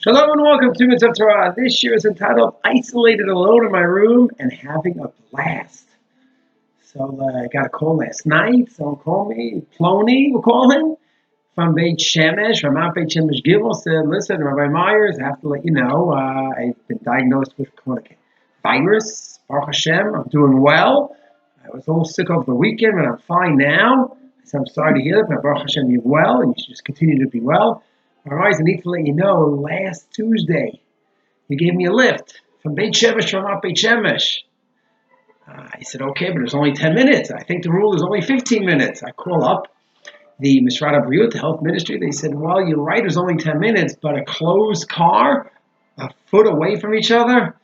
Shalom and welcome to Mitzvah Torah. This year is entitled Isolated Alone in My Room and Having a Blast. So I got a call last night. Someone called me, Plony, we'll call him, from Beit Shemesh, from Mount Beit Shemesh Gimel, said, listen, Rabbi Myers, I have to let you know, I've been diagnosed with coronavirus. Baruch Hashem, I'm doing well. I was a little sick over the weekend, but I'm fine now. So I'm sorry to hear that, but Baruch Hashem, you're well, and you should just continue to be well. Otherwise, I need to let you know, last Tuesday, you gave me a lift from Beit Shemesh from Mount Beit Shemesh. I said, okay, but it's only 10 minutes. I think the rule is only 15 minutes. I call up the Mishrad HaBriyut, the health ministry. They said, well, you're right, it's only 10 minutes, but a closed car, a foot away from each other,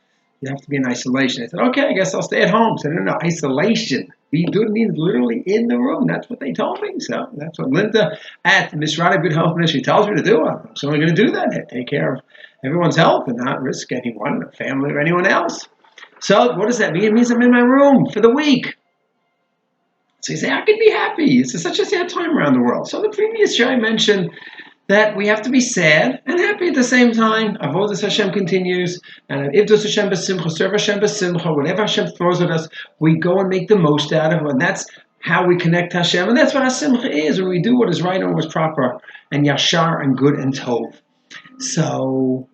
you have to be in isolation. I said, okay, I guess I'll stay at home. I said, no, isolation. Bidud means literally in the room. That's what they told me. So that's what Linda at the Mishrad HaBriyut Health Ministry tells me to do. I'm certainly going to do that. Take care of everyone's health and not risk anyone, a family, or anyone else. So what does that mean? It means I'm in my room for the week. So you say, I could be happy. It's such a sad time around the world. So the previous year I mentioned that we have to be sad and happy at the same time. Avodas Hashem continues. And Ivdos Hashem b'simcha, serve Hashem b'simcha. Whatever Hashem throws at us, we go and make the most out of it. And that's how we connect to Hashem. And that's what Simcha is, when we do what is right and what is proper, and yashar and good and tov. So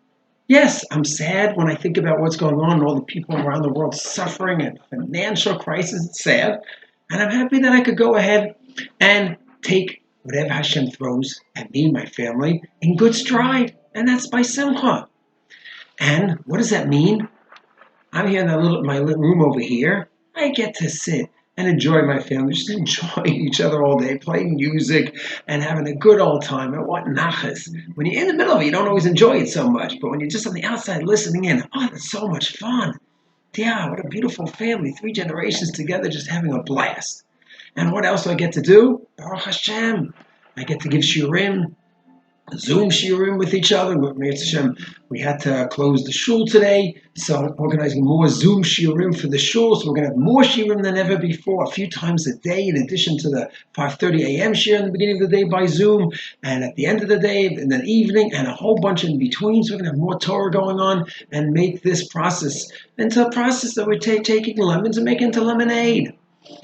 yes, I'm sad when I think about what's going on and all the people around the world suffering and financial crisis. It's sad. And I'm happy that I could go ahead and take whatever Hashem throws at me and my family in good stride. And that's by Simcha. And what does that mean? I'm here in my little room over here. I get to sit and enjoy my family, just enjoy each other all day, playing music and having a good old time. And what nachas. When you're in the middle of it, you don't always enjoy it so much. But when you're just on the outside listening in, oh, that's so much fun. Yeah, what a beautiful family. 3 generations together just having a blast. And what else do I get to do? Baruch Hashem. I get to give shiurim, Zoom shiurim with each other. We had to close the shul today, so I'm organizing more Zoom shiurim for the shul. So we're going to have more shiurim than ever before, a few times a day, in addition to the 5:30 a.m. shiur in the beginning of the day by Zoom, and at the end of the day, in the evening, and a whole bunch in between. So we're going to have more Torah going on and make this process into a process that we're taking lemons and making into lemonade.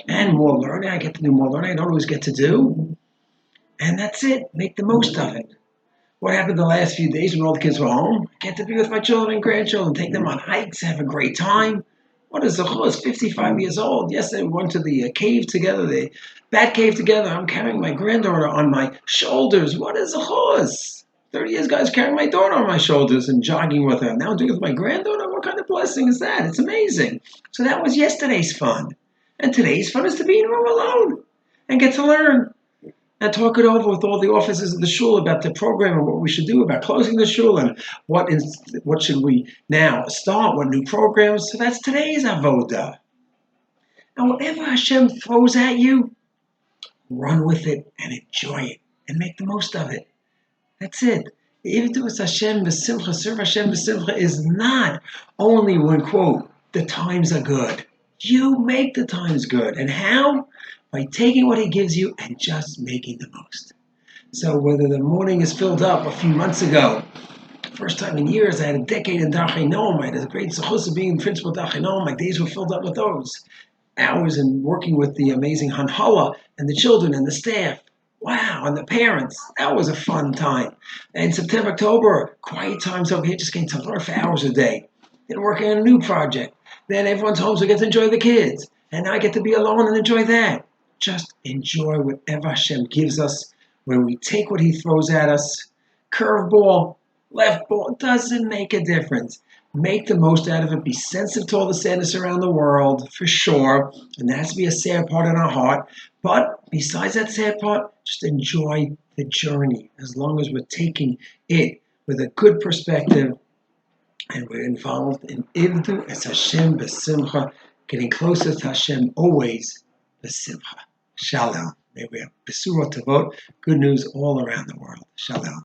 And more learning. I get to do more learning I don't always get to do. And that's it. Make the most of it. What happened the last few days when all the kids were home? I get to be with my children and grandchildren, take them on hikes, have a great time. What is the chuz? 55 years old. Yesterday we went to the cave together, the bat cave together. I'm carrying my granddaughter on my shoulders. What is the chuz? 30 years guys carrying my daughter on my shoulders and jogging with her. Now I'm doing it with my granddaughter? What kind of blessing is that? It's amazing. So that was yesterday's fun. And today's fun is to be in a room alone and get to learn. And talk it over with all the officers of the shul about the program and what we should do about closing the shul and what should we now start, what new programs. So that's today's avoda. And whatever Hashem throws at you, run with it and enjoy it and make the most of it. That's it. Ivdos Hashem b'simcha, serve Hashem b'simcha is not only when, quote, the times are good. You make the times good. And how? By taking what he gives you and just making the most. So whether the morning is filled up a few months ago, first time in years, I had a decade in Dachei Noam. I had a great zechus of being in principal Dachei Noam. My days were filled up with those hours and working with the amazing Hanhala and the children and the staff. Wow, and the parents. That was a fun time. And September, October, quiet times over here, just getting to learn for hours a day. Then working on a new project. Then everyone's home, so I get to enjoy the kids. And now I get to be alone and enjoy that. Just enjoy whatever Hashem gives us when we take what he throws at us. Curveball, left ball, doesn't make a difference. Make the most out of it. Be sensitive to all the sadness around the world, for sure. And that has to be a sad part in our heart. But besides that sad part, just enjoy the journey. As long as we're taking it with a good perspective and we're involved in Ivdu as Hashem b'simcha, getting closer to Hashem always b'simcha. Shalom. May we have Besurah Tavot, good news all around the world. Shalom.